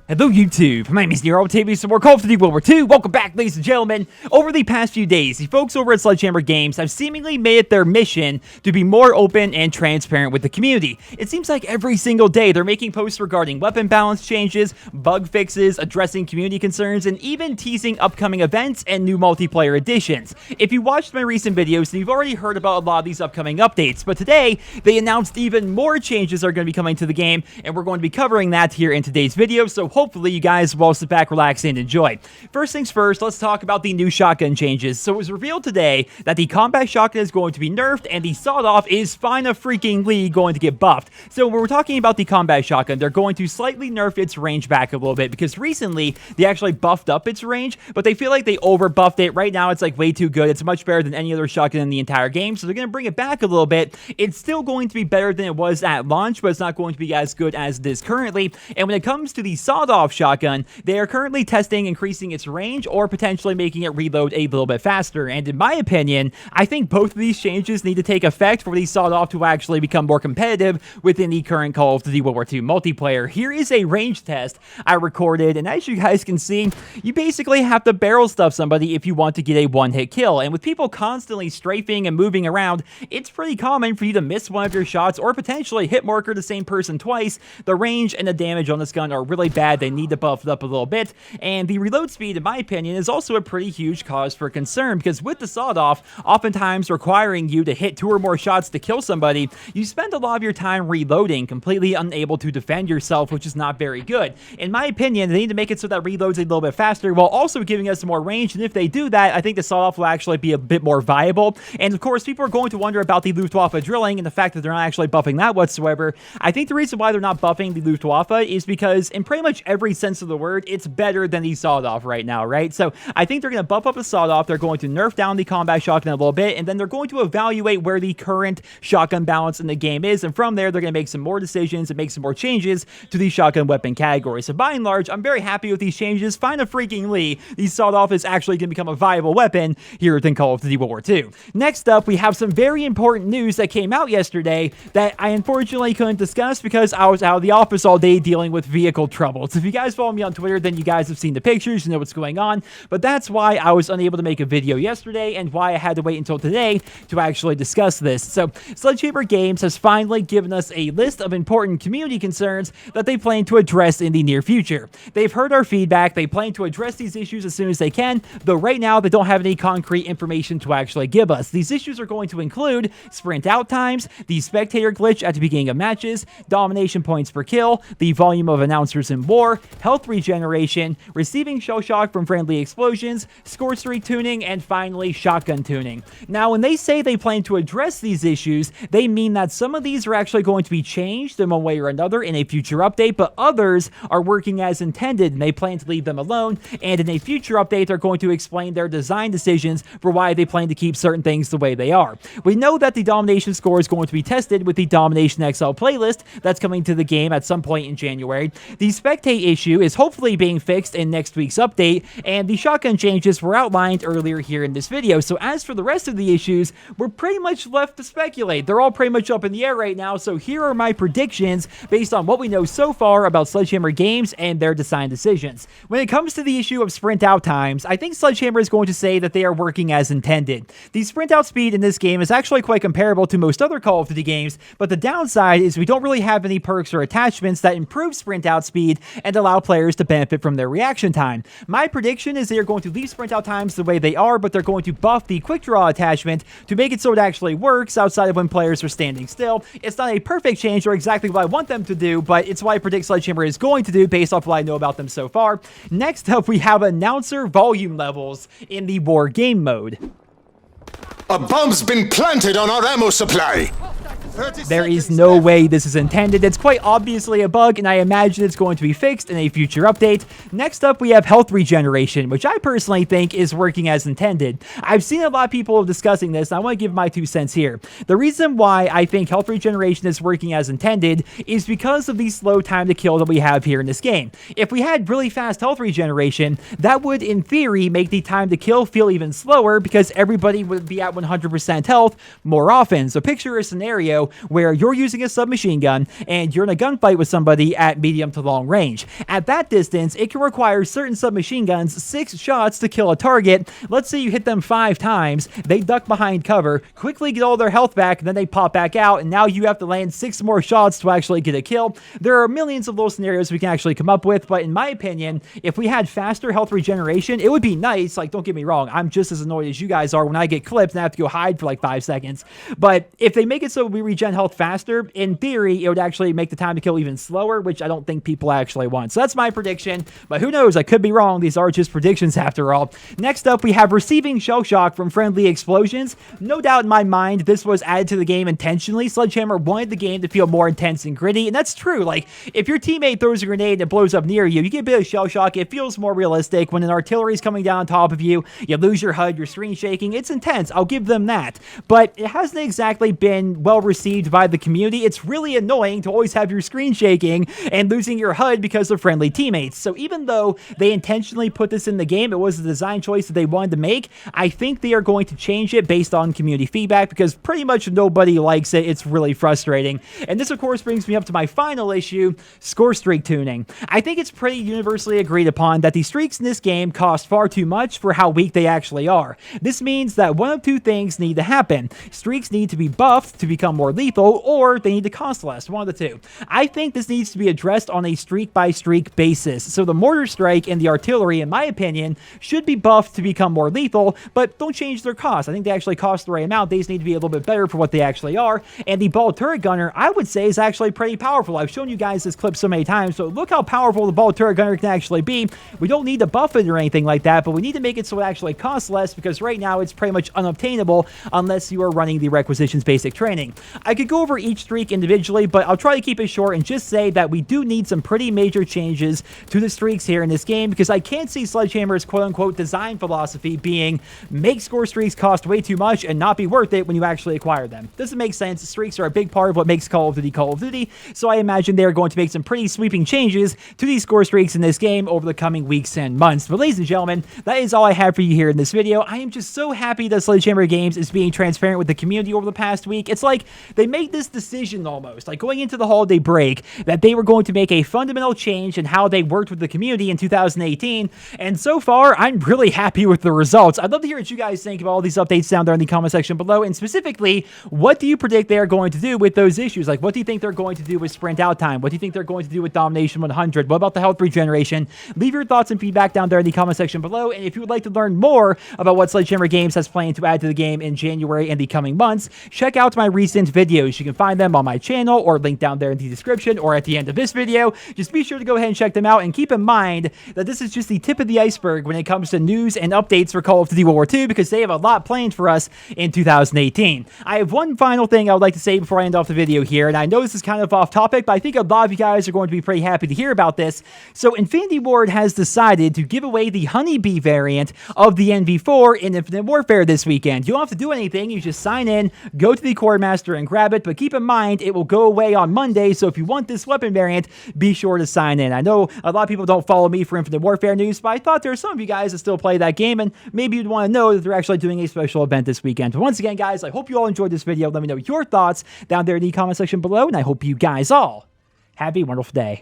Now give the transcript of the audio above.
Hello YouTube, my name is Nero, taking some more Call of Duty World War II. Welcome back, ladies and gentlemen. Over the past few days, the folks over at Sledgehammer Games have seemingly made it their mission to be more open and transparent with the community. It seems like every single day they're making posts regarding weapon balance changes, bug fixes, addressing community concerns, and even teasing upcoming events and new multiplayer additions. If you watched my recent videos, then you've already heard about a lot of these upcoming updates, but today they announced even more changes are going to be coming to the game, and we're going to be covering that here in today's video, so hopefully you guys will sit back, relax, and enjoy. First things first, let's talk about the new shotgun changes. So it was revealed today that the combat shotgun is going to be nerfed and the sawed-off is finally going to get buffed. So when we're talking about the combat shotgun, they're going to slightly nerf its range back a little bit because recently they actually buffed up its range, but they feel like they over-buffed it. Right now it's like way too good. It's much better than any other shotgun in the entire game, so they're going to bring it back a little bit. It's still going to be better than it was at launch, but it's not going to be as good as it is currently. And when it comes to the sawed-off shotgun, they are currently testing increasing its range or potentially making it reload a little bit faster. And in my opinion, I think both of these changes need to take effect for the sawed-off to actually become more competitive within the current Call of Duty World War II multiplayer. Here is a range test I recorded, and as you guys can see, you basically have to barrel stuff somebody if you want to get a one-hit kill. And with people constantly strafing and moving around, it's pretty common for you to miss one of your shots or potentially hit marker the same person twice. The range and the damage on this gun are really bad. They need to buff it up a little bit, and the reload speed, in my opinion, is also a pretty huge cause for concern because with the sawed-off oftentimes requiring you to hit 2 or more shots to kill somebody, you spend a lot of your time reloading, completely unable to defend yourself, which is not very good. In my opinion, they need to make it so that reloads a little bit faster while also giving us more range, and if they do that, I think the sawed-off will actually be a bit more viable. And of course, people are going to wonder about the Luftwaffe drilling and the fact that they're not actually buffing that whatsoever. I think the reason why they're not buffing the Luftwaffe is because in pretty much every sense of the word, it's better than the sawed-off right now, right? So I think they're going to buff up the sawed-off, they're going to nerf down the combat shotgun a little bit, and then they're going to evaluate where the current shotgun balance in the game is, and from there, they're going to make some more decisions and make some more changes to the shotgun weapon category. So by and large, I'm very happy with these changes. Finally, the sawed-off is actually going to become a viable weapon here in Call of Duty World War II. Next up, we have some very important news that came out yesterday that I unfortunately couldn't discuss because I was out of the office all day dealing with vehicle trouble. So if you guys follow me on Twitter, then you guys have seen the pictures, you know what's going on, but that's why I was unable to make a video yesterday and why I had to wait until today to actually discuss this. So Sledgehammer Games has finally given us a list of important community concerns that they plan to address in the near future. They've heard our feedback, they plan to address these issues as soon as they can, though right now they don't have any concrete information to actually give us. These issues are going to include sprint out times, the spectator glitch at the beginning of matches, domination points per kill, the volume of announcers in war, health regeneration, receiving shell shock from friendly explosions, score streak tuning, and finally shotgun tuning. Now, when they say they plan to address these issues, they mean that some of these are actually going to be changed in one way or another in a future update, but others are working as intended and they plan to leave them alone, and in a future update they're going to explain their design decisions for why they plan to keep certain things the way they are. We know that the domination score is going to be tested with the Domination XL playlist that's coming to the game at some point in January. The spectate issue is hopefully being fixed in next week's update, and the shotgun changes were outlined earlier here in this video. So as for the rest of the issues, we're pretty much left to speculate. They're all pretty much up in the air right now, so here are my predictions based on what we know so far about Sledgehammer Games and their design decisions. When it comes to the issue of sprint out times, I think Sledgehammer is going to say that they are working as intended. The sprint out speed in this game is actually quite comparable to most other Call of Duty games, but the downside is we don't really have any perks or attachments that improve sprint out speed and allow players to benefit from their reaction time. My prediction is they are going to leave sprint out times the way they are, but they're going to buff the quick draw attachment to make it so it actually works outside of when players are standing still. It's not a perfect change or exactly what I want them to do, but it's what I predict Sledgehammer is going to do based off what I know about them so far. Next up, we have announcer volume levels in the war game mode. A bomb's been planted on our ammo supply! There is no way this is intended. It's quite obviously a bug, and I imagine it's going to be fixed in a future update. Next up, we have health regeneration, which I personally think is working as intended. I've seen a lot of people discussing this, and I want to give my 2 cents here. The reason why I think health regeneration is working as intended is because of the slow time to kill that we have here in this game. If we had really fast health regeneration, that would, in theory, make the time to kill feel even slower because everybody would be at 100% health more often. So picture a scenario where you're using a submachine gun and you're in a gunfight with somebody at medium to long range. At that distance, it can require certain submachine guns 6 shots to kill a target. Let's say you hit them 5 times, they duck behind cover, quickly get all their health back, and then they pop back out, and now you have to land 6 more shots to actually get a kill. There are millions of those scenarios we can actually come up with, but in my opinion, if we had faster health regeneration, it would be nice. Like, don't get me wrong, I'm just as annoyed as you guys are when I get clipped and I have to go hide for like 5 seconds. But if they make it so we regen health faster, in theory, it would actually make the time to kill even slower, which I don't think people actually want. So that's my prediction, but who knows? I could be wrong. These are just predictions after all. Next up, we have receiving shell shock from friendly explosions. No doubt in my mind, this was added to the game intentionally. Sledgehammer wanted the game to feel more intense and gritty, and that's true. Like, if your teammate throws a grenade and it blows up near you, you get a bit of shell shock. It feels more realistic. When an artillery is coming down on top of you, you lose your HUD, your screen shaking. It's intense. I'll give them that. But it hasn't exactly been well received by the community. It's really annoying to always have your screen shaking and losing your HUD because of friendly teammates. So even though they intentionally put this in the game, it was a design choice that they wanted to make, I think they are going to change it based on community feedback because pretty much nobody likes it. It's really frustrating. And this, of course, brings me up to my final issue, score streak tuning. I think it's pretty universally agreed upon that the streaks in this game cost far too much for how weak they actually are. This means that one of 2 things need to happen. Streaks need to be buffed to become more lethal, or they need to cost less, one of the 2. I think this needs to be addressed on a streak-by-streak basis. So the mortar strike and the artillery, in my opinion, should be buffed to become more lethal, but don't change their cost. I think they actually cost the right amount. They just need to be a little bit better for what they actually are. And the ball turret gunner, I would say, is actually pretty powerful. I've shown you guys this clip so many times, so look how powerful the ball turret gunner can actually be. We don't need to buff it or anything like that, but we need to make it so it actually costs less because right now it's pretty much unobtainable unless you are running the requisitions basic training. I could go over each streak individually, but I'll try to keep it short and just say that we do need some pretty major changes to the streaks here in this game because I can't see Sledgehammer's quote-unquote design philosophy being make score streaks cost way too much and not be worth it when you actually acquire them. Doesn't make sense. Streaks are a big part of what makes Call of Duty, so I imagine they're going to make some pretty sweeping changes to these score streaks in this game over the coming weeks and months. But ladies and gentlemen, that is all I have for you here in this video. I am just so happy that Sledgehammer Games is being transparent with the community over the past week. It's like they made this decision almost, like going into the holiday break, that they were going to make a fundamental change in how they worked with the community in 2018, and so far, I'm really happy with the results. I'd love to hear what you guys think of all these updates down there in the comment section below, and specifically, what do you predict they are going to do with those issues? Like, what do you think they're going to do with sprint out time? What do you think they're going to do with Domination 100? What about the health regeneration? Leave your thoughts and feedback down there in the comment section below, and if you would like to learn more about what Sledgehammer Games has planned to add to the game in January and the coming months, check out my recent videos. You can find them on my channel or link down there in the description or at the end of this video. Just be sure to go ahead and check them out, and keep in mind that this is just the tip of the iceberg when it comes to news and updates for Call of Duty World War II, because they have a lot planned for us in 2018. I have one final thing I would like to say before I end off the video here, and I know this is kind of off topic, but I think a lot of you guys are going to be pretty happy to hear about this. So Infinity Ward has decided to give away the Honeybee variant of the NV4 in Infinite Warfare this weekend. You don't have to do anything. You just sign in, go to the Core Master and grab it, but keep in mind it will go away on Monday, so if you want this weapon variant, be sure to sign in. I know a lot of people don't follow me for Infinite Warfare news, but I thought there are some of you guys that still play that game, and maybe you'd want to know that they're actually doing a special event this weekend. But once again, guys, I hope you all enjoyed this video. Let me know your thoughts down there in the comment section below, and I hope you guys all have a wonderful day.